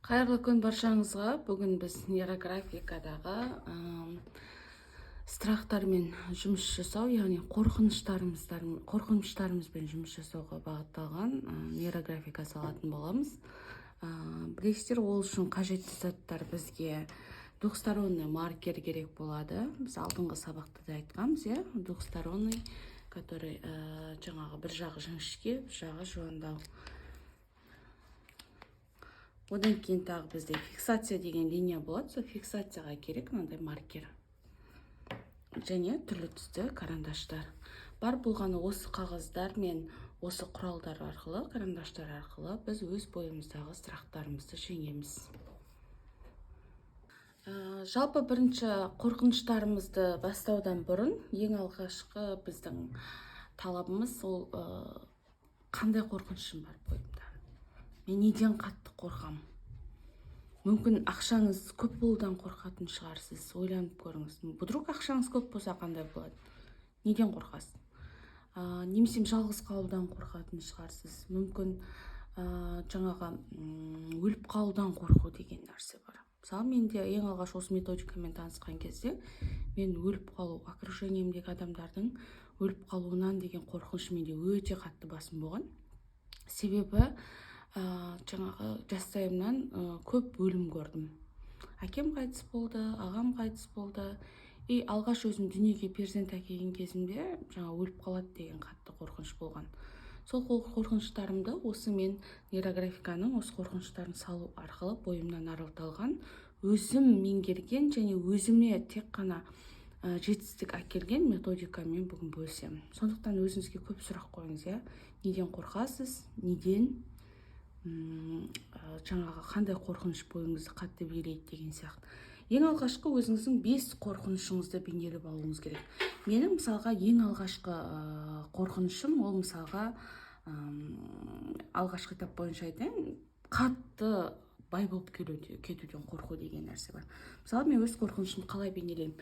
Қайырлы күн баршаңызға. Бүгін біз нейрографикадағы страхтармен жұмыс жасау, яғни қорқыныштарымызбен жұмыс жасауға бағытталған нейрографика салатын боламыз. Білесіздер, ол үшін қажетті заттар бізге двухсторонний маркер керек болады. Біз алдыңғы сабақта да айтқанбыз, двухсторонний, который жаңағы бір жағы жіңішке, бір жағы жуандау. Одан кейін тағы бізде фиксация деген линия болады. Сол фиксацияға керек мынандай маркер және түрлі түсті карандаштар. Бар болғаны осы қағаздар мен осы құралдар арқылы, карандаштар арқылы біз өз бойымыздағы страхтарымызды жеңеміз. Жалпы бірінші қорқыныштарымызды бастаудан бұрын ең алғашқы біздің талабымыз ол қандай қорқынышым бар бойымда. Мен неден қатты қорқам? Мүмкін ақшаңыз көп болудан қорқатын шығарсыз. Ойланып көріңіз. Вдруг ақшаңыз көп болса қандай болады? Неден қорқасыз? Немесе жалғыз қалудан қорқатын шығарсыз. Мүмкін жаңағы өліп қалудан қорқу деген нәрсе бар. Мысалы, менде ең алғаш осы методикамен танысқан кезде мен өліп қалу, окружениемдегі адамдардың өліп қалуынан деген қорқыныш менде өте қатты басым болған. Себебі жаңағы жастайымнан көп өлім көрдім. Әкем қайтыс болды, ағам қайтыс болды. Алғаш өзім дүниеге перзент әкелген кезімде жаңа өліп қалады деген қатты қорқыныш болған. Сол қорқыныштарымды осы мен нейрографиканың осы қорқыныштарын салу арқылы бойымнан арылталған, өзім меңгерген және өзіме тек қана жетістік әкелген методикамен бүгін бөлісемін. Сондықтан өзіңізге көп сұрақ қойыңыз, неден қорқасыз, неден, жаңағы қандай қорқыныш бойыңызды қатты билейді деген сияқты. Ең алғашқы өзіңіздің 5 қорқынышыңызды бейнелеп алуыңыз керек. Менің мысалға ең алғашқы қорқынышым ол мысалға алғашқы этап бойынша айтайын, қатты бай болып кетуден қорқу деген нәрсе бар. Мысалы, мен өз қорқынышымды қалай бейнелеймін?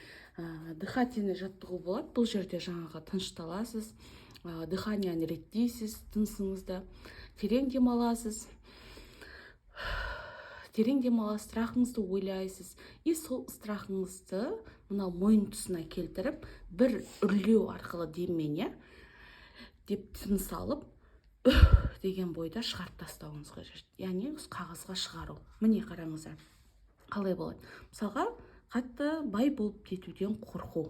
Дыхательный жаттығу болады. Бұл жерде жаңағы тынышталасыз, дыханияны реттейсіз, тынысыңызды терең демаласыз. Терең демаласыз, страхыңызды ойлайсыз. Сол страхыңызды мына мойын тұсына келтіріп, бір үрлеу арқылы деммен, деп тыныс алып, деген бойда шығарып тастауыңыз қажет. Яғни қағазға шығару. Міне қараңыздар. Қалай болады? Мысалға, қатты бай болып кетуден қорқу,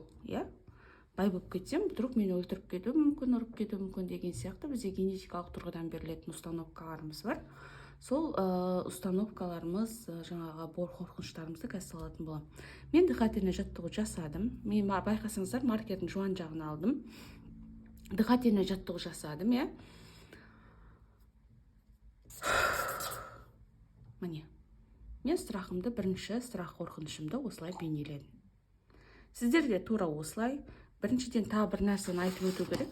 бай болып кетсем, вдруг мені өлтіріп кетуі мүмкін, ұрып кетуі мүмкін деген сияқты бізде генетикалық тұрғыдан берілетін установкаларымыз бар. Сол установкаларымыз жаңағы қорқыныштарымызды қазір салатын боламын. Мен дыхательный жаттығу жасадым. Мен байқасаңыздар, маркердің жуан жағын алдым. Дыхательный жаттығу жасадым, Міне. Мен страхымды, бірінші страх қорқынышымды осылай бейнеледім. Сіздерге тура осылай. Біріншіден тағы бір нәрсені айтып өту керек.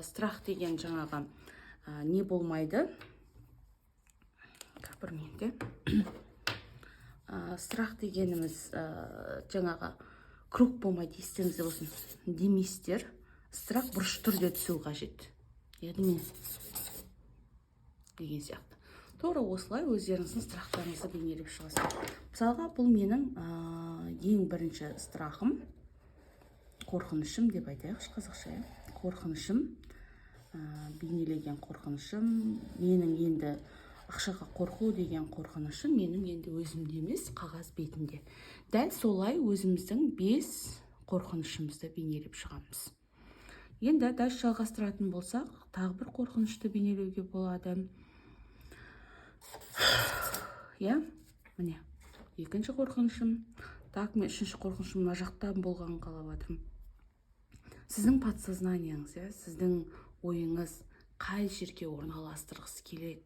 Страх деген жаңағы не болмайды. Бір минутте. Страх дегеніміз жаңағы круг болмайды, естеріңізде болсын. Демейсіздер. Страх бұрыш түрде түсу қажет. Деген сияқты. Тура осылай өздеріңіздің страхтарыңызды бейнелеп шығасыздар. Мысалға, бұл менің ең бірінші страхым, қорқынышым деп айтайықшы қазақша, қорқынышым, бейнелеген қорқынышым, менің енді ақшаға қорқу деген қорқынышым менің енді өзімде емес, қағаз бетінде. Дәл солай өзіміздің 5 қорқынышымызды бейнелеп шығамыз. Енді дәл жалғастыратын болсақ, тағы бір қорқынышты бейнелеуге болады. Міне, екінші қорқынышым. Так, мен үшінші қорқынышым мына жақтан болғанын қалап жатырмын. Сіздің подсознанияңыз, сіздің ойыңыз қай жерге орналастырғысы келеді,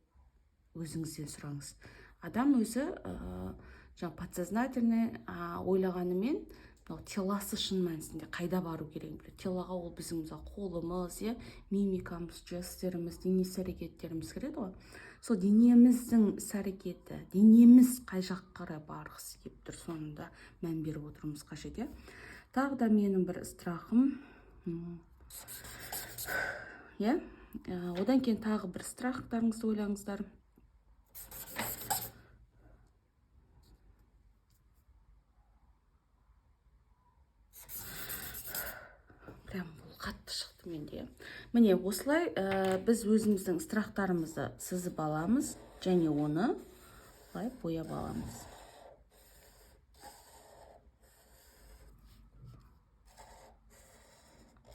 өзіңізден сұраңыз. Адам өзі подсознательный ойлағанымен, теласы шын мәнісінде қайда бару керек. Телаға ол біздің қолымыз, мимикамыз, жестеріміз, денес әрекеттеріміз кіреді ғой. Сол денеміздің іс-әрекеті, денеміз қай жаққа қарай барғысы келіп тұр, сонында мән беріп отыруымыз қажет. Тағы да менің бір страхым. Одан кейін тағы бір страхтарыңызды ойлаңыздар. менде. Міне осылай біз өзіміздің страхтарымызды сызып аламыз және оны былай бояп аламыз.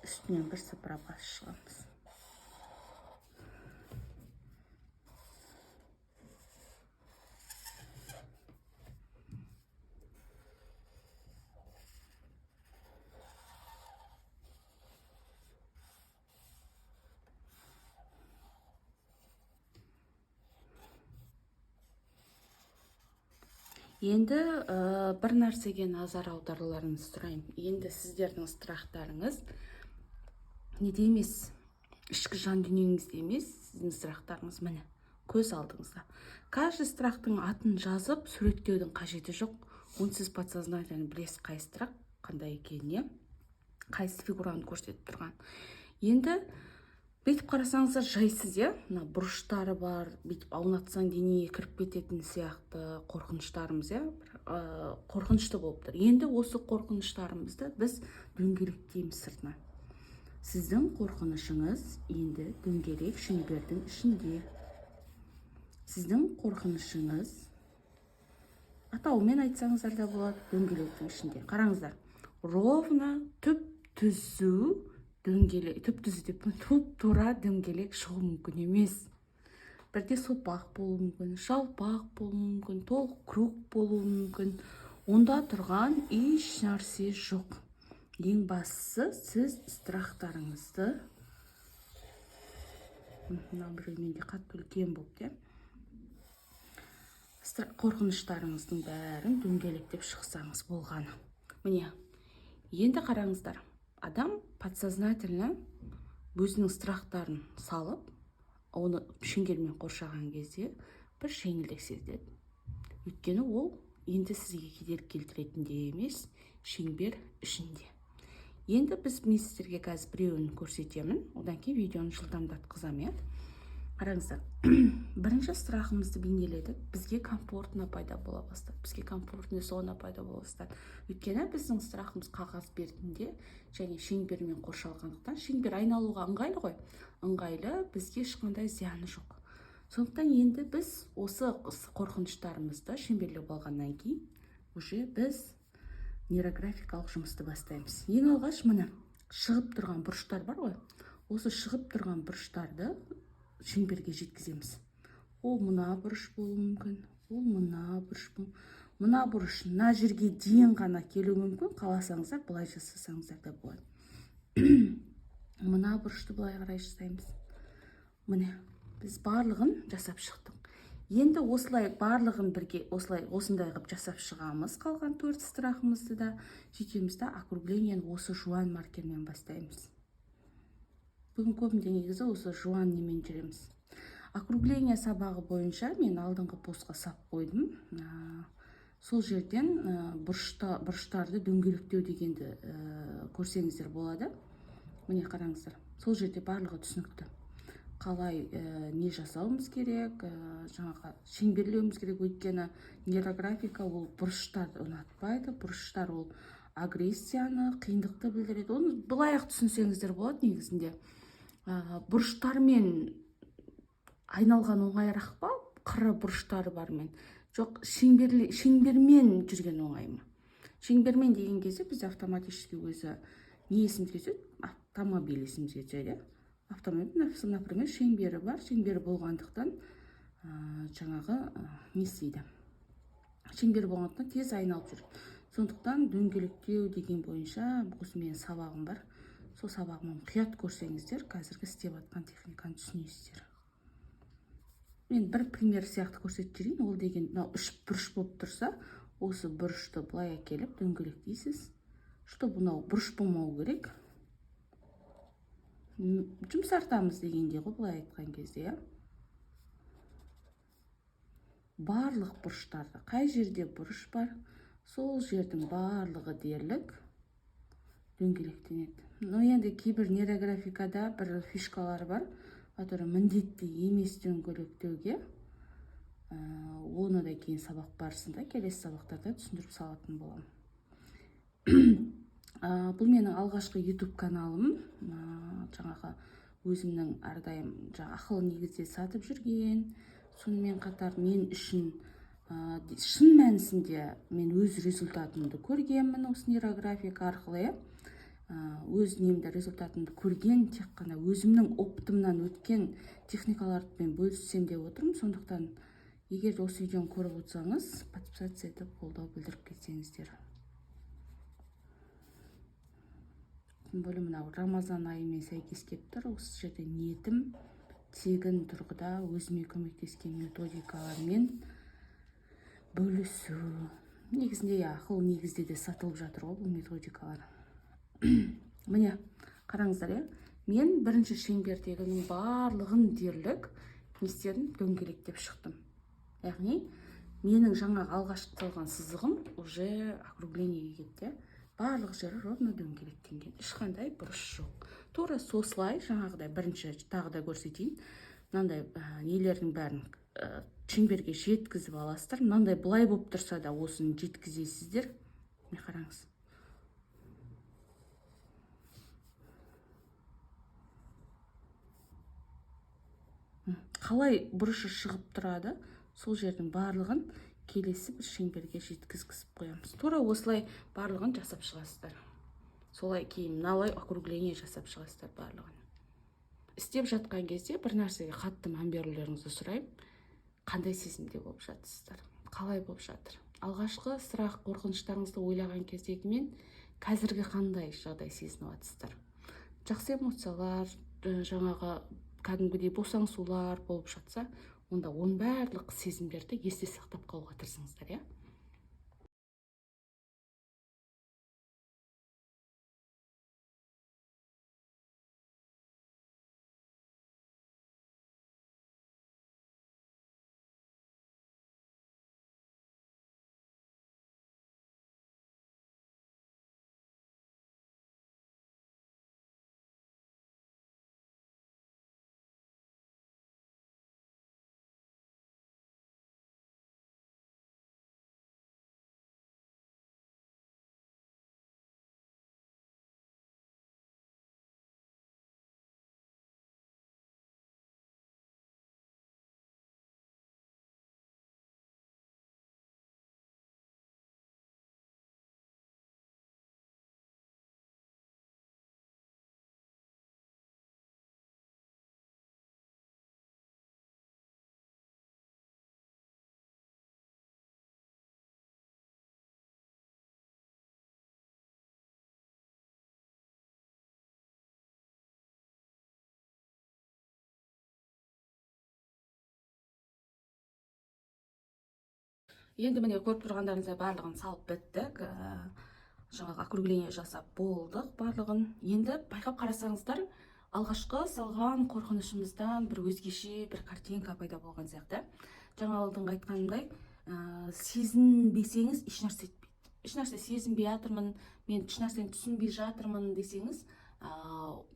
Үстінен бір сыпырап басып шығамыз. Енді бір нәрсеге назар аударуларыңызды сұраймын. Енді сіздердің страхтарыңыз неде емес, ішкі жан дүниеңізде емес, сіздің страхтарыңыз міне көз алдыңызда. Каждый страхтың атын жазып суреттеудің қажеті жоқ. Оны сіз подсознательно білесіз, қай страх қандай екеніне, қайсы фигураны көрсетіп тұрған. Енді бүйтіп қарасаңыздар жайсыз, мына бұрыштары бар, бүйтіп аунатсаң денеге кіріп кететін сияқты қорқыныштарымыз, қорқынышты болып тұр. Енді осы қорқыныштарымызды біз дөңгелектейміз сыртынан. Сіздің қорқынышыңыз енді дөңгелек шеңбердің ішінде. Сіздің қорқынышыңыз, атауымен айтсаңыздар да болады, дөңгелектің ішінде. Қараңыздар, ровно түп-түзу дөңгелек, түп-түзу деп туп-тура дөңгелек шығу мүмкін емес. Бірде сопақ болуы мүмкін, жалпақ болуы мүмкін, толық круг болуы мүмкін. Онда тұрған еш нәрсе жоқ. Ең бастысы сіз страхтарыңызды, мына біреуменде қатты үлкен болып, қорқыныштарыңыздың бәрін дөңгелектеп шықсаңыз болғаны. Міне, енді қараңыздар, адам подсознательно өзінің страхтарын салып, оны шеңбермен қоршаған кезде бір жеңілдік сезеді. Өйткені ол енді сізге кедергі келтіретін де емес, шеңбер ішінде. Енді мен сіздерге қазір біреуін көрсетемін, одан кейін видеоны жылдамдатқызамын. Қараңыздар, бірінші страхымызды бейнеледік, бізге комфортно пайда бола бастады, бізге комфортный зона пайда бола бастады. Өйткені біздің страхымыз қағаз бетінде және шеңбермен қоршалғандықтан, шеңбер айналуға ыңғайлы ғой, ыңғайлы, бізге ешқандай зияны жоқ. Сондықтан енді біз осы қорқыныштарымызды шеңберлеп алғаннан кейін уже біз нейрографикалық жұмысты бастаймыз. Ең алғаш міне шығып тұрған бұрыштар бар ғой, осы шығып тұрған бұрыштарды шеңберге жеткіземіз. Ол мына бұрыш болуы мүмкін, ол мына бұрыш болуы, мына бұрыш мына жерге дейін ғана келуі мүмкін, қаласаңыздар былай жасасаңыздар да болады. Мына бұрышты былай қарай жасаймыз. Міне біз барлығын жасап шықтық. Енді осылай барлығын бірге осындай қылып жасап шығамыз, қалған 4 страхымызды да сөйтеміз да округлениені осы жуан маркермен бастаймыз. Бүгін көбінде негізі осы жуан немен жүреміз. Округление сабағы бойынша мен алдыңғы постқа сап қойдым. Сол жерден бұрыштарды дөңгелектеу дегенді көрсеңіздер болады. Міне қараңыздар, сол жерде барлығы түсінікті. Қалай не жасауымыз керек, жаңағы шеңберлеуіміз керек, өйткені нейрографика ол бұрыштарды ұнатпайды, бұрыштар ол агрессияны, қиындықты білдіреді. Оны былай-ақ түсінсеңіздер болады негізінде. Бұрыштармен айналған оңайырақ па, қыры бұрыштары бармен? Жоқ, шеңбермен жүрген оңай ма? Шеңбермен деген кезде бізде автоматически өзі не есімізге түседі? Автомобиль есімізге түседі. Автомобиль, например, шеңбері бар, шеңбері болғандықтан жаңағы не істейді? Шеңбері болғандықтан тез айналып жүр. Сондықтан дөңгелектеу деген бойынша осы менің сабағым бар. Сол сабағымнан құят көрсеңіздер, қазіргі істеп жатқан техниканы түсінесіздер. Мен бір пример сияқты көрсетіп жүрейін. Ол деген, үш бұрыш болып тұрса, осы бұрышты былай әкеліп дөңгелектейсіз. Чтобы мынау бұрыш болмау керек. Жұмсартамыз дегенде ғой, былай айтқан кезде. Барлық бұрыштарды, қай жерде бұрыш бар, сол жердің барлығы дерлік дөңгелектенеді. Но енді кейбір нейрографикада бір фишкалар бар, который міндетті емес дөңгелектеуге. Оны да кейін сабақ барысында, келесі сабақтарда түсіндіріп салатын боламын. Бұл менің алғашқы YouTube каналым. Жаңағы өзімнің әрдайым ақылы негізде сатып жүрген. Сонымен қатар мен үшін шын мәнісінде мен өз результатымды көргенмін осы нейрографика арқылы. Өз немді результатымды көрген, тек қана өзімнің опытымнан өткен техникалармен бөліссем деп отырмын. Сондықтан егер осы видеоны көріп отырсаңыз, подписаться етіп қолдау білдіріп кетсеңіздер. Тым более мынау Рамазан айымен сәйкес келіп тұр. Осы жерде ниетім тегін тұрғыда өзіме көмектескен методикалармен бөлісу. Негізінде ақыл негізде де сатылып жатыр ғой бұл методикалар. Міне, қараңыздар, мен бірінші шеңбердегінің барлығын дерлік не істедім, дөңгелектеп шықтым. Яғни менің жаңа алғашқы салған сызығым уже округлениеге кетті. Барлық жері ровно дөңгелектенген, ешқандай бұрыш жоқ. Тура сослай, жаңағыдай бірінші тағы да көрсетейін. Мынандай нелердің бәрін шеңберге жеткізіп аласыздар. Мынандай былай болып тұрса да осыны жеткізесіздер. Міне қараңыз. Қалай бұрышы шығып тұрады, сол жердің барлығын келесі бір шеңберге жеткізіп қоямыз. Тура осылай барлығын жасап шығасыздар. Солай кейін мыналай округление жасап шығасыздар барлығын. Істеп жатқан кезде бір нәрсеге қатты мән берулеріңізді сұраймын. Қандай сезімде болып жатсыздар? Қалай болып жатыр? Алғашқы сұрақ, қорқыныштарыңызды ойлаған кездегі мен қазіргі қандай жағдай сезініп жатсыздар? Жақсы эмоциялар, жаңағы кәдімгідей босаңсулар болып жатса, онда оның барлық сезімдерді есте сақтап қалуға тырысыңыздар, Енді міне көріп тұрғандарыңыздай барлығын салып біттік. Жаңағы округление жасап болдық барлығын. Енді байқап қарасаңыздар, алғашқы салған қорқынышымыздан бір өзгеше бір картинка пайда болған сияқты. Жаңа алдыңғы айтқанымдай, сезінбесеңіз ешнәрсе етпейді. Ешнәрсе сезінбей жатырмын, мен ешнәрсені түсінбей жатырмын десеңіз,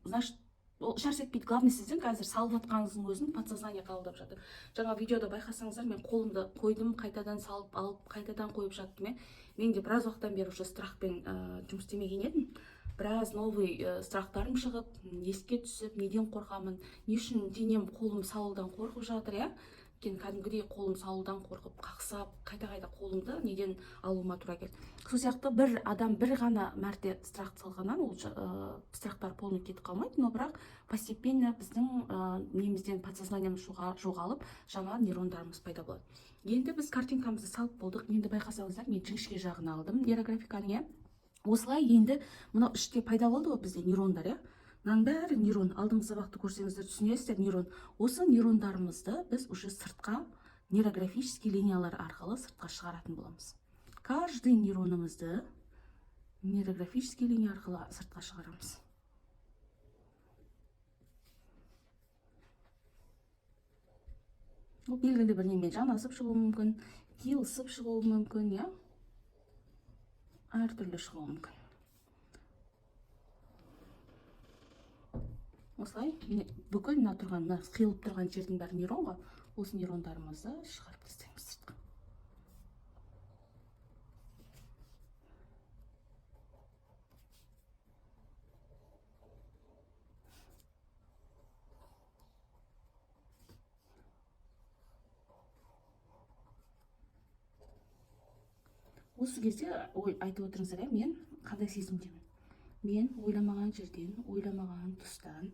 значит, ол ешнәрсе етпейді. Главный сіздің қазір салып жатқаныңыздың өзін подсознание қабылдап жатыр. Жаңа видеода байқасаңыздар, мен қолымды қойдым, қайтадан салып алып, қайтадан қойып жаттым. Мен де біраз уақыттан бері уже страхпен жұмыс істемеген едім. Біраз новый страхтарым шығып, еске түсіп, неден қорқамын, не үшін денем қолым салудан қорқып жатыр, кәдімгідей қолым салудан қорқып, қақсап, қайта-қайта қолымды неден алуыма тура келді. Сол сияқты бір адам бір ғана мәрте страх салғаннан ол страхтар полный кетіп қалмайды, но бірақ постепенно біздің немізден подсознаниеміз жоғалып, жаңа нейрондарымыз пайда болады. Енді біз картинкамызды салып болдық. Енді байқасаңыздар, мен жіңішке жағын алдым нейрографиканың. Осылай енді мынау іште пайда болды ғой бізде нейрондар, мынаның бәрі нейрон. Алдыңғы сабақты көрсеңіздер түсінесіздер, нейрон. Осы нейрондарымызды біз уже сыртқа нейрографический линиялар арқылы сыртқа шығаратын боламыз. Каждый нейронымызды нейрографический линия арқылы сыртқа шығарамыз. Ол белгілі бір немен жанасып шығуы мүмкін, қиылысып шығуы мүмкін, әртүрлі шығуы мүмкін. Осылай бүкіл мына тұрған, қиылып тұрған жердің бәрі нейронға, осы нейрондарымызды шығарып тастаймыз сыртқа. Осы кезде айтып отырыңыздар, мен қандай сезімдемін. Мен ойламаған жерден, ойламаған тұстан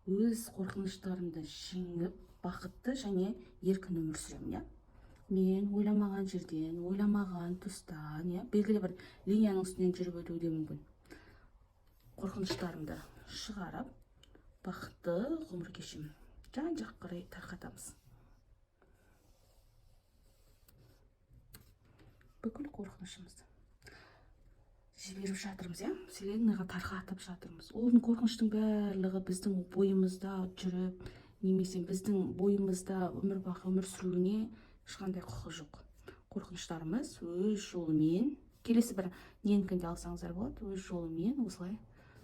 өз қорқыныштарымды жеңіп, бақытты және еркін өмір сүремін, иә. Мен ойламаған жерден, ойламаған тұстан, иә, белгілі бір линияның үстінен жүріп өтуі де мүмкін. Қорқыныштарымды шығарып, бақытты ғұмыр кешемін. Жан-жаққа қарай тарқатамыз. Бүкіл қорқынышымызды жіберіп жатырмыз, иә, вселенныйға тарқатып жатырмыз. Оның қорқыныштың барлығы біздің бойымызда жүріп, немесе біздің бойымызда өмір бақи өмір сүруіне ешқандай құқы жоқ. Қорқыныштарымыз өз жолымен, келесі бір ненікінде алсаңыздар болады, өз жолымен осылай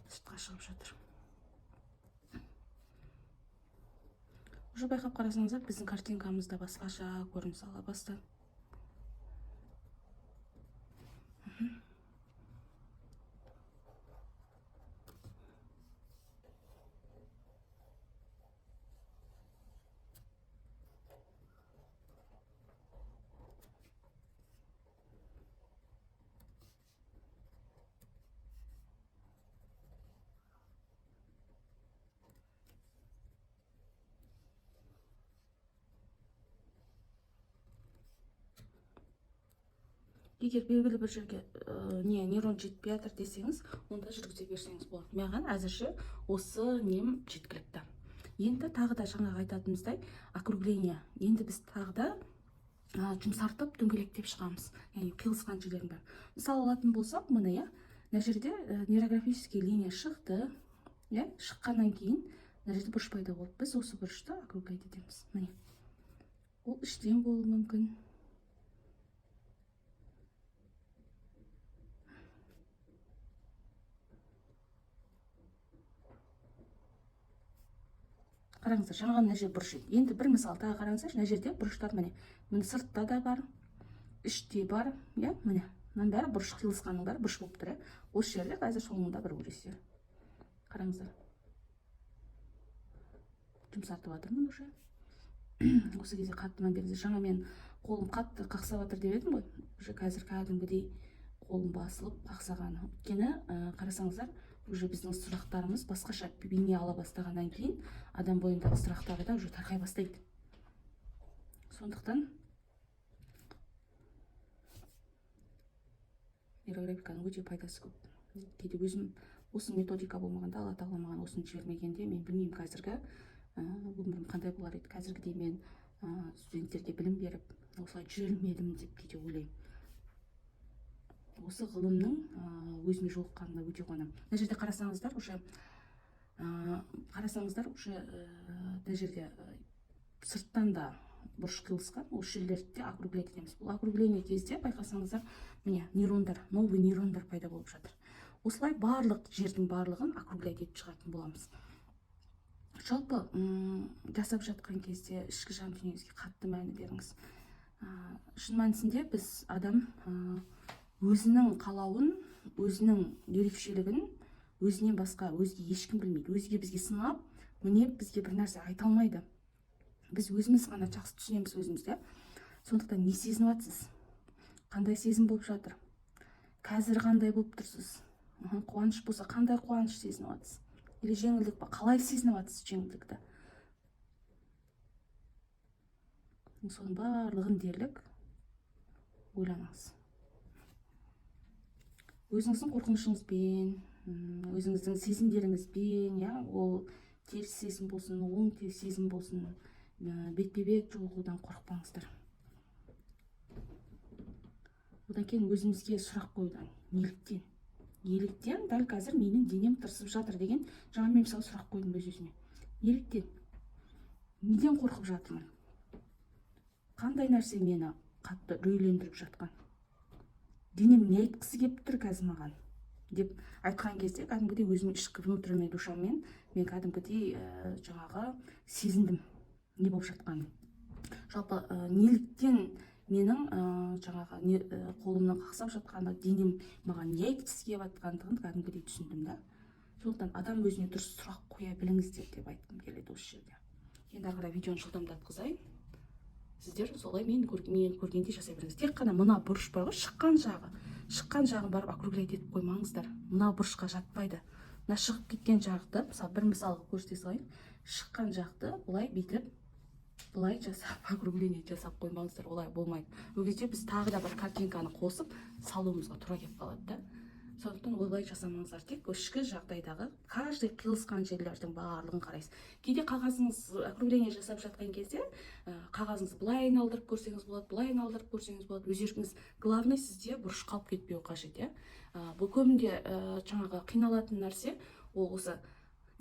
сыртқа шығып жатыр. Уже байқап қарасаңыздар, біздің картинкамызда басқаша көрініс ала бастады. Егер белгілі бір жерге нейрон жетпей жатыр десеңіз, онда жүргізе берсеңіз болады. Маған әзірше осы нем жеткілікті. Енді тағы да жаңағы айтатынымыздай округление. Енді біз тағы да жұмсартып дөңгелектеп шығамыз. Яғни қиылысқан жерлердің бар. Мысалы алатын болсақ, мына, иә, мына жерде нейрографический линия шықты, иә, шыққаннан кейін мына жерде бұрыш пайда болды. Біз осы бұрышты округлять етеміз. Міне. Ол іштен болуы мүмкін. Қараңыздар, жаңа мына жер бұрыш. Енді бір мысал тағы қараңыздар, мына жерде бұрыштар міне сыртта да бар, іште бар, иә, міне. Мынаның бәрі бұрыш, қиылысқанның бәрі бұрыш болып тұр. Осы жерде қазір соңында бір көресіздер. Қараңыздар. Жұмсартып жатырмын уже. Осы кезде қатты мән беріңіздер. Жаңа мен қолым қатты қақсап жатыр деп едім ғой. Уже қазір кәдімгідей қолым басылып қақсағаны. Өйткені қарасаңыздар, уже біздің сұрақтарымыз басқаша бейне ала бастағаннан кейін адам бойындағы сұрақтары да уже тарқай бастайды. Сондықтан нейрографиканың өте пайдасы көп. Кейде өзім осы методика болмағанда, Алла тағала маған осыны жібермегенде, мен білмеймін қазіргі өмірім қандай болар еді. Қазіргідей мен студенттерге білім беріп, осылай жүре алмедім деп кейде ойлаймын. Осы ғылымның өзіме жолыққанына өте қуанамын. Мына жерде қарасаңыздар, уже мына жерде сырттан да бұрыш қиылысқан, осы жерлерде округлять етеміз. Бұл округление кезде байқасаңыздар, міне нейрондар, новый нейрондар пайда болып жатыр. Осылай барлық жердің барлығын округлять етіп шығатын боламыз. Жалпы жасап жатқан кезде ішкі жан дүниеңізге қатты мән беріңіз. Шын мәнісінде біз адам өзінің қалауын, өзінің ерекшелігін өзінен басқа өзге ешкім білмейді. Өзге бізге сынап, міне бізге бір нәрсе айта алмайды. Біз өзіміз ғана жақсы түсінеміз өзімізді. Сондықтан не сезініп жатсыз? Қандай сезім болып жатыр? Қазір қандай болып тұрсыз? Қуаныш болса, қандай қуаныш сезініп жатсыз? Или жеңілдік па? Қалай сезініп жатсыз жеңілдікті? Соның барлығын дерлік ойланыңыз. Өзіңіздің қорқынышыңызбен, өзіңіздің сезімдеріңізбен, иә, ол теріс сезім болсын, оң сезім болсын, бетпе-бет жолығудан қорықпаңыздар. Одан кейін өзімізге сұрақ қоюдан, неліктен? Неліктен дәл қазір менің денем тырысып жатыр деген жаңа мен мысалы сұрақ қойдым өз-өзіме. Неліктен? Неден қорқып жатырмын? Қандай нәрсе мені қатты үрейлендіріп жатқан? Денем не айтқысы келіп тұр қазір маған деп айтқан кезде кәдімгідей өзім ішкі внутренний душаммен мен кәдімгідей жаңағы сезіндім не болып жатқанын. Жалпы неліктен менің жаңағы қолымнан қақсап жатқаны, денем маған не айтқысы келіп жатқандығын кәдімгідей түсіндім да. Сондықтан адам өзіне дұрыс сұрақ қоя біліңіздер деп айтқым келеді осы жерде. Енді ары қарай видеоны жылдамдатқызайын. сіздер солай мен көргендей жасай беріңіз. Тек қана мына бұрыш бар ғой, шыққан жағын барып округлять етіп қоймаңыздар. Мына бұрышқа жатпайды. Мына шығып кеткен жақты, мысалы бір мысалға көрсете салайын, шыққан жақты былай бүйтіп былай жасап округление жасап қоймаңыздар, олай болмайды. Ол кезде біз тағы да бір картинканы қосып салуымызға тура келіп қалады да. Сондықтан олай жасамаңыздар, тек ішкі жағдайдағы каждый қиылысқан жерлердің барлығын қарайсыз. Кейде қағазыңыз округление жасап жатқан кезде қағазыңызды былай айналдырып көрсеңіз болады, былай айналдырып көрсеңіз болады. Өздеріңіз, главный сізде бұрыш қалып кетпеу қажет, иә. Бұл көбінде жаңағы қиналатын нәрсе ол осы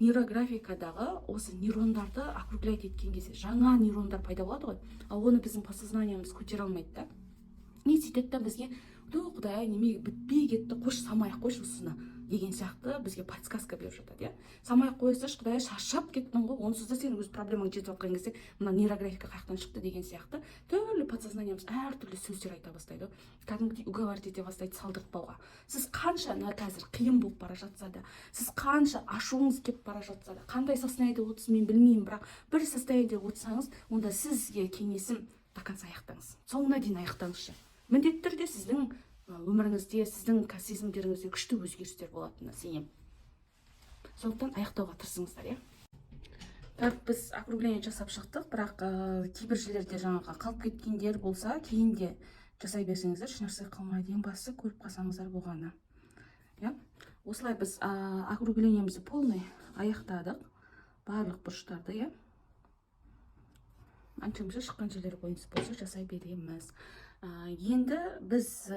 нейрографикадағы осы нейрондарды округлять еткен кезде жаңа нейрондар пайда болады ғой, ал оны біздің подсознаниеміз көтере алмайды да. Не сөйтеді да бізге құдай неме бітпей кетті, қош самай-ақ қойшы осыны деген сияқты бізге подсказка беріп жатады, иә. Самай-ақ қойсайшы, құдай шаршап кеттің ғой, онсыз да сен өз проблемаң жетіп жатқан кезде мына нейрографика қаяқтан шықты деген сияқты түрлі подсознаниеміз әртүрлі сөздер айта бастайды, кәдімгідей уговаривать ете бастайды салдыртпауға. Сіз қанша қазір қиын болып бара жатса да, сіз қанша ашуыңыз келіп бара жатса да, қандай состояниеде отырсыз мен білмеймін, бірақ бір состояниеде отырсаңыз, онда сізге кеңесім до конца аяқтаңыз, соңына дейін аяқтаңызшы. Міндетті түрде сіздің өміріңізде, сіздің сезімдеріңізде күшті өзгерістер болатынына сенемін. Сондықтан аяқтауға тырысыңыздар, иә. Так, біз округление жасап шықтық, бірақ кейбір жерлерде жаңағы қалып кеткендер болса, кейін де жасай берсеңіздер, ешнәрсе қалмайды. Ең бастысы көріп қалсаңыздар болғаны. Иә? Осылай біз округлениемізді полный аяқтадық. Барлық бұрыштарды, иә. Аншымызша шыққан жерлер бойынша болса жасай береміз. Енді біз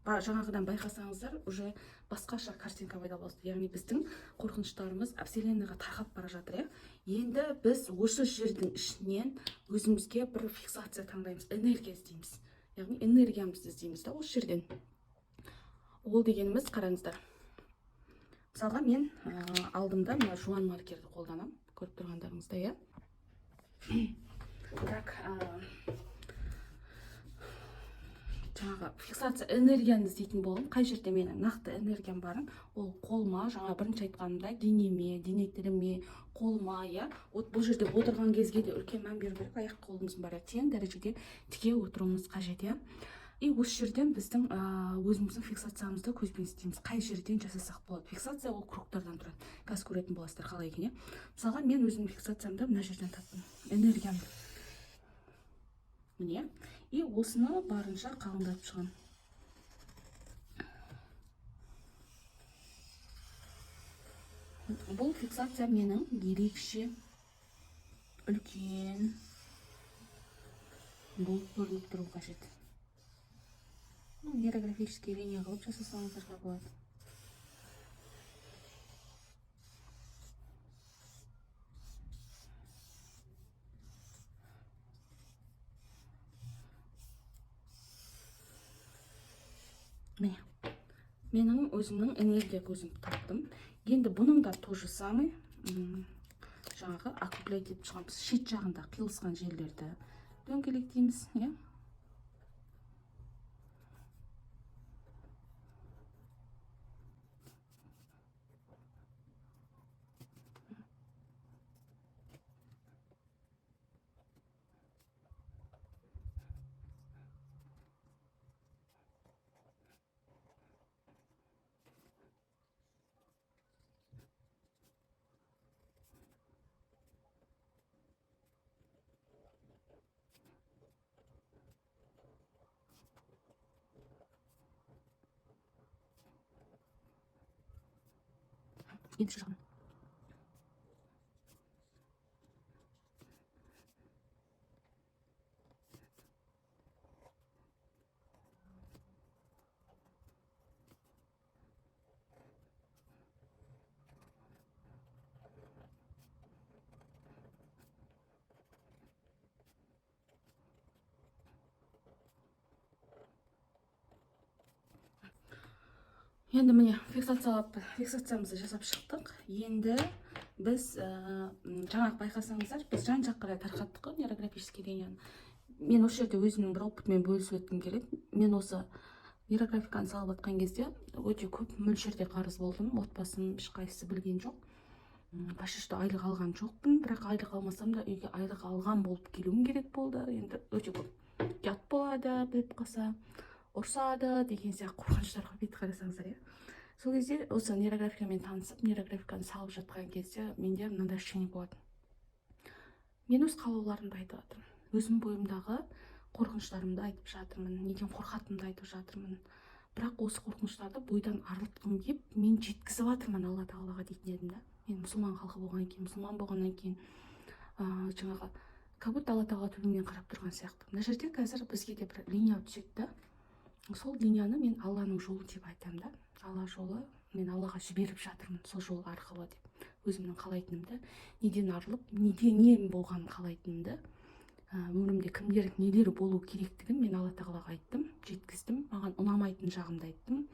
жаңағыдан байқасаңыздар, уже басқаша картинка пайда болды. Яғни біздің қорқыныштарымыз вселенныйға тарқап бара жатыр, иә. Енді біз осы жердің ішінен өзімізге бір фиксация таңдаймыз, энергия іздейміз. Яғни энергиямызды іздейміз да осы жерден. Ол дегеніміз, қараңыздар. Мысалға мен алдымда мына жуан маркерді қолданам, көріп тұрғандарыңызда, иә. Так, жаңағы фиксация энергияны іздейтін болдым. Қай жерде менің нақты энергиям барын, ол қолма, жаңа бірінші айтқанымда денеме, дене тіліме, қолма, иә. Бұл жерде отырған кезге де үлкен мән беру керек, аяқ қолымыздың бәрі тең дәрежеде тіке отыруымыз қажет, иә. И осы жерден біздің өзіміздің фиксациямызды көзбен істейміз. Қай жерден жасасақ болады. Фиксация ол кругтардан тұрады. Қазір көретін боласыздар қалай екен, иә. Мысалға мен өзімнің фиксациямды мына жерден таптым. Энергиямды. Міне. И осыны барынша қалыңдатып шығам. Бұл фиксация менің ерекше үлкен болып көрініп тұру қажет. Нейрографический линия қылып жасасаңыздарға болады. Міне, менің өзімнің энергия көзімді таптым. Енді бұның да тоже самый жаңағы округлять етіп шығамыз. Шет жағында қиылысқан жерлерді дөңгелектейміз, иә. Енді шығамын. Енді міне фиксациямызды жасап шықтық. Енді біз жаңағы байқасаңыздар, біз жан жаққа қарай тарқаттық қой нейрографический линияны. Мен осы жерде өзімнің бір опытымен бөлісіп өткім келеді. Мен осы нейрографиканы салып жатқан кезде өте көп мөлшерде қарыз болдым. Отбасым ешқайсысы білген жоқ. почти что айлық алған жоқпын, бірақ айлық алмасам да үйге айлық алған болып келуім керек болды. Енді өте көп ұят болады, біліп қалса ұрсады деген сияқты қорқыныштарға бүйтіп қарасаңыздар, иә. Сол кезде осы нейрографикамен танысып, нейрографиканы салып жатқан кезде менде мынандай ощущение болады. Мен өз қалауларымды айтып жатырмын, өзім бойымдағы қорқыныштарымды айтып жатырмын, неден қорқатынымды айтып жатырмын. Бірақ осы қорқыныштарды бойдан арылтқым келіп, мен жеткізіп жатырмын Алла тағалаға дейтін едім да. Мен мұсылман халқы болғаннан кейін, мұсылман болғаннан кейін жаңағы как будто Алла тағала төбемнен қарап тұрған сияқты. Мына жерде қазір бізге де бір линия түседі да. Сол линияны мен Алланың жолы деп айтамын да. Алла жолы, мен Аллаға жіберіп жатырмын сол жол арқылы деп. Өзімнің қалайтынымды, неден арылып, не болғанын қалайтынымды, өмірімде кімдер нелер болу керектігін мен Алла тағалаға айттым, жеткіздім. Маған ұнамайтын жағымды айттым,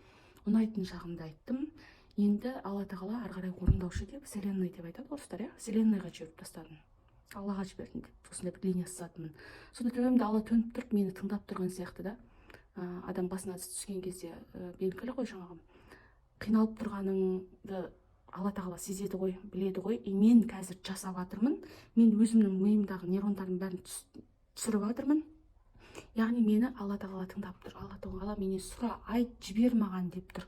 ұнайтын жағымды айттым. Енді Алла тағала ары қарай орындаушы деп, вселенная деп айтады орыстар, иә, вселенныйға жіберіп тастадым, Аллаға жібердім деп, осындай бір линия сызатынмын. Сонда төбемде Алла төніп тұрып мені тыңдап тұрған сияқты да. Адам басына түскен кезде белгілі ғой, жаңағы қиналып тұрғаныңды Алла тағала сезеді ғой, біледі ғой. Мен қазір жасап жатырмын, мен өзімнің миымдағы нейрондардың бәрін түсіріп жатырмын. Яғни мені Алла тағала тыңдап тұр. Алла тағала менен сұра, айт, жібер маған деп тұр.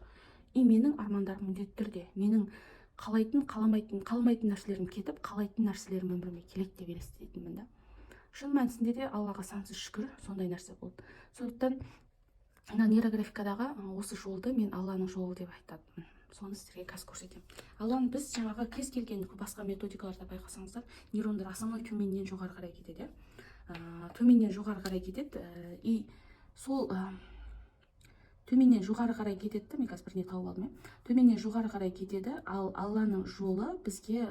Менің армандарым міндетті түрде, менің қалайтын, қаламайтын нәрселерім кетіп, қалайтын нәрселерім өміріме келеді деп елестейтінмін да. Шын мәнісінде де Аллаға сансыз шүкір, сондай нәрсе болды. Сондықтан нейрографикадағы осы жолды мен Алланың жолы деп айтатынмын. Соны сіздерге қазір көрсетемін. Алланы біз жаңағы кез келген басқа методикаларда байқасаңыздар, нейрондар основной төменнен жоғары қарай кетеді. Төменнен жоғары қарай кетеді. И сол төменнен жоғары қарай кетеді. Мен қазір біріне тауып алдым. Төменнен жоғары қарай кетеді. Ал Алланың жолы бізге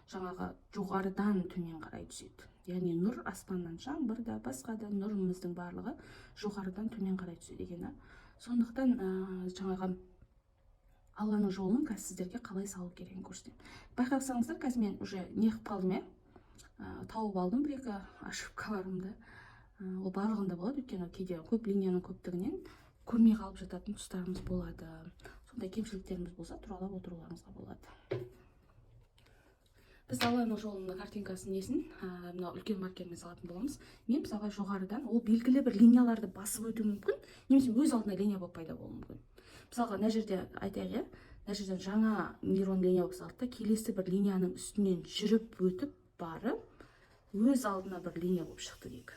жаңағы жоғарыдан төмен қарай түседі. Яғни нұр аспаннан, жаңбыр да, басқа да нұрымыздың барлығы жоғарыдан төмен қарай түседі екен. Сондықтан жаңағы Алланың жолын қазір сіздерге қалай салу керегін көрсетемін. Байқасаңыздар, қазір мен уже не қылып қалдым, тауып алдым бір-екі ошибкаларымды. Ол барлығында болады, өйткені кейде көп линияның көптігінен көрмей қалып жататын тұстарымыз болады. Сондай кемшіліктеріміз болса, туралап отыруларыңызға болады. Біз Алланың жолының картинкасын несін, мына үлкен маркермен салатын боламыз. Мен мысалға жоғарыдан ол белгілі бір линияларды басып өтуі мүмкін, немесе өз алдына линия болып пайда болуы мүмкін. Мысалға, мына жерде айтайық, мына жерден жаңа нейрон линия болып салды да, келесі бір линияның үстінен жүріп өтіп барып, өз алдына бір линия болып шықты дейік.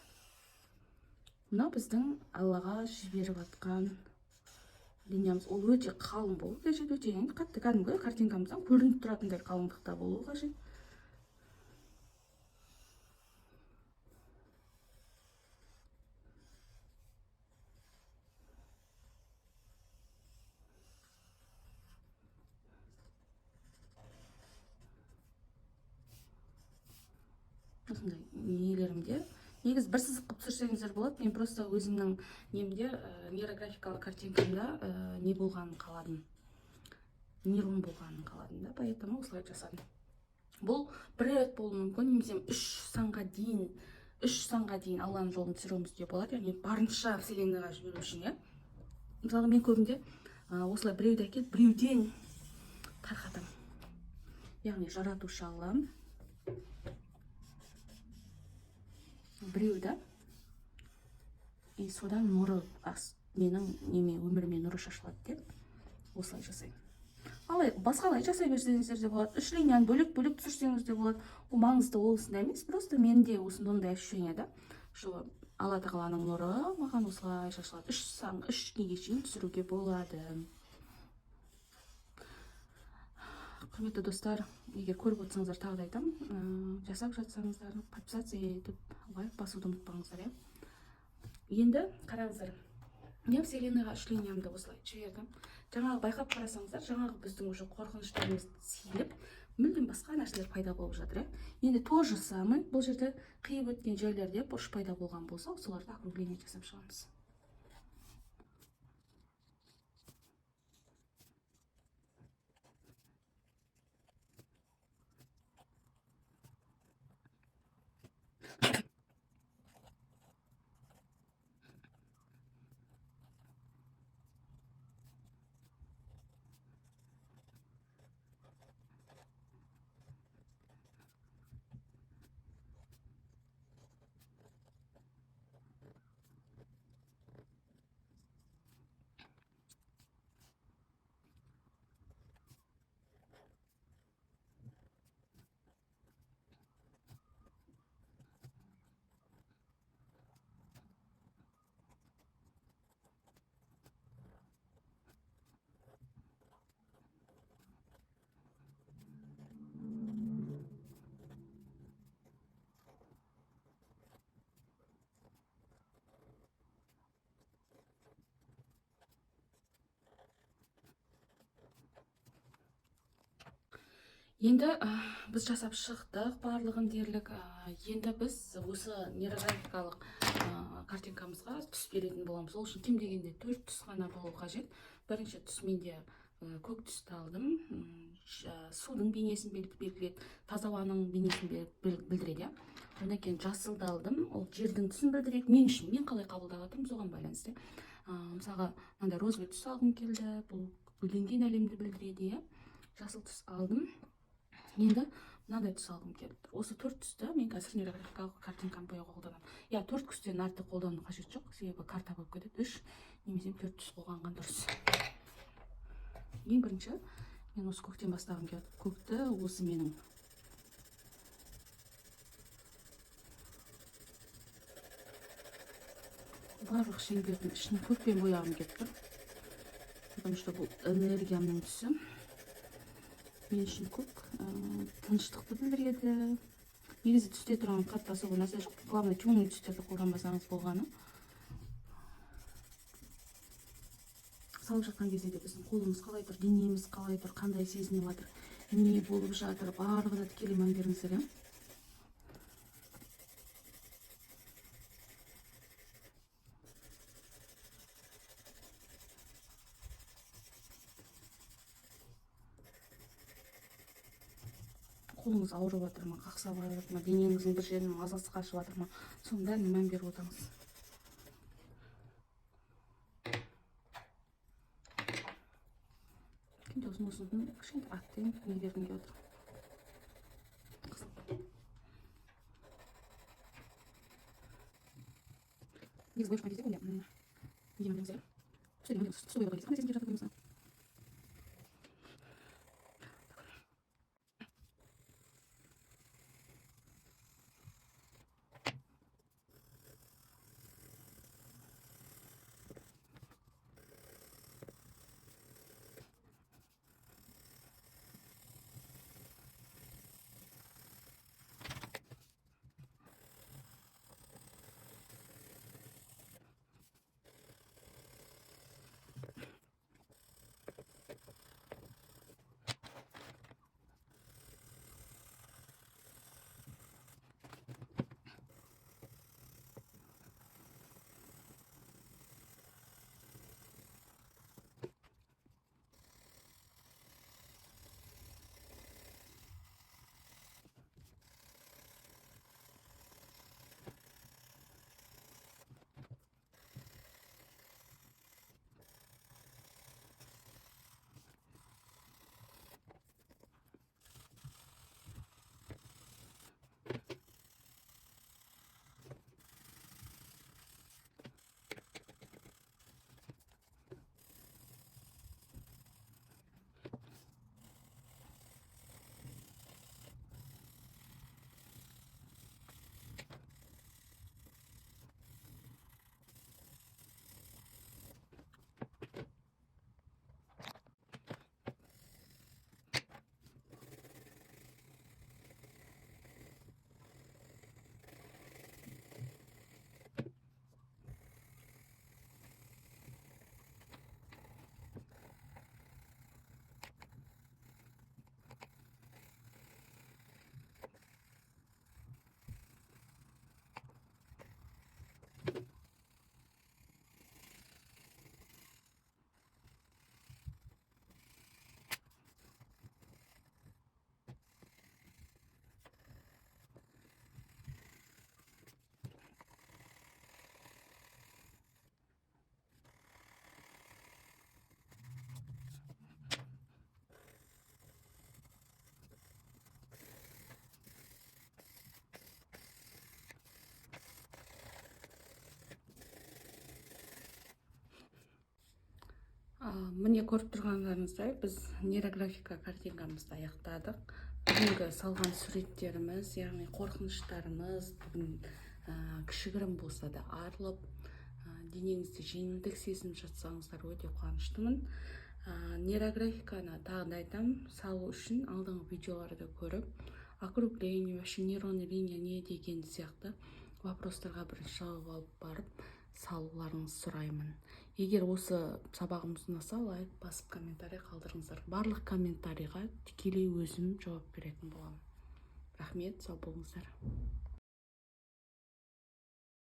Мына біздің Аллаға жіберіп жатқан линиямыз. Ол өте қалың болу қажет, өте қатты кәдімгі картинкамыздан көрініп тұратындай қалыңдықта болу қажет. Осындай нелерімде негіз бір сызық қылып түсірсеңіздер болады. Мен просто өзімнің немде нейрографикалық картинкамда не болғанын қаладым, нейрон болғанын қаладым да, поэтому осылай жасадым. Бұл бір рет болуы мүмкін, немесе үш санға дейін Алланың жолын түсіруіміз де болады, яғни барынша вселенныйға жіберу үшін. Мысалы, мен көбінде осылай біреуді әкеліп, біреуден тарқатамын. Яғни жаратушы Аллам біреуді, и содан нұры, менің өміріме нұры шашылады деп осылай жасаймын. Басқалай жасай берсеңіздер де болады, үш линияны бөлек-бөлек түсірсеңіз де болады. Ол маңызды осындай емес, просто менде осындай ощущение да, что Алла тағаланың нұры маған осылай шашылады. Үш неге шейін түсіруге болады. Құрметті достар, егер көріп отырсаңыздар, тағы да айтамын, жасап жатсаңыздар, подписаться етіп, лайк басуды ұмытпаңыздар. Енді қараңыздар, мен вселенныйға үш линиямды осылай жібердім. Жаңағы байқап қарасаңыздар, жаңағы біздің уже қорқыныштарымыз сейіліп, мүлдем басқа нәрселер пайда болып жатыр. Енді то же самый, бұл жерде қиып өткен жерлерде бұрыш пайда болған болса, соларды округление жасап шығамыз. Енді біз жасап шықтық барлығын дерлік. Енді біз осы нейрографикалық картинкамызға түс беретін боламыз. Ол үшін кем дегенде 4 түс қана болу қажет. Бірінші түс менде көк түсті алдым. Судың бейнесін белгіледі, таза ауаның бейнесін білдіреді. Одан кейін жасылды алдым. Ол жердің түсін білдіреді. Мен үшін, мен қалай қабылдап жатырмын соған байланысты. Мысалға, мынандай розовый түс алғым келді. Бұл гүлденген әлемді білдіреді, иә. Жасыл түс алдым. Енді мынандай түс алғым келді. Осы 4 түсті мен қазір нейрографикалық картинканы бояуға қолданамын. Я 4 түстен артық қолдану қажет жоқ, себебі карта болып кетеді. 3 немесе 4 түс қолданған дұрыс. Ең бірінші мен осы көктен бастағым келді. Көкті осы менің барлық шеңбердің ішін көкпен бояғым келіп тұр. Потому что бұл энергиямның түсі. Мен үшін көк тыныштықты білдіреді. Негізі түсте тұрған қатты асығы нәрсе жоқ. Главное, темный түстерді қолданбасаңыз болғаны. Салып жатқан кезде де біздің қолымыз қалай тұр, денеміз қалай тұр, қандай сезініп жатыр, не болып жатыр, барлығына тікелей мән беріңіздер. Қолыңыз ауырып жатыр ма, қақсап жатыр ма, денеңіздің бір жерінің мазасы қашып жатыр ма, соның бәріне мән беріп отырыңыз. Енді осыны кішкентай аттен не бергім келіп отыр. Негізі бояп шыққан кезде неге мән беріңіздер? Түсте бояуға келесіз, қандай сезімдер жатыр бойымызда? Міне көріп тұрғандарыңыздай біз нейрографика картинкамызды аяқтадық. Бүгінгі салған суреттеріміз, яғни қорқыныштарымыз бүгін кішігірім болса да арылып, денеңізде жеңілдік сезініп жатсаңыздар өте қуаныштымын. Нейрографиканы тағы да айтамын, салу үшін алдыңғы видеоларды көріп, округление, вообще нейронный линия не деген сияқты вопростарға бірінші жауап алып барып, салуларыңызды сұраймын. Егер осы сабағымыз ұнаса, лайк басып комментарий қалдырыңыздар. Барлық комментарийға тікелей өзім жауап беретін боламын. Рахмет, сау болыңыздар.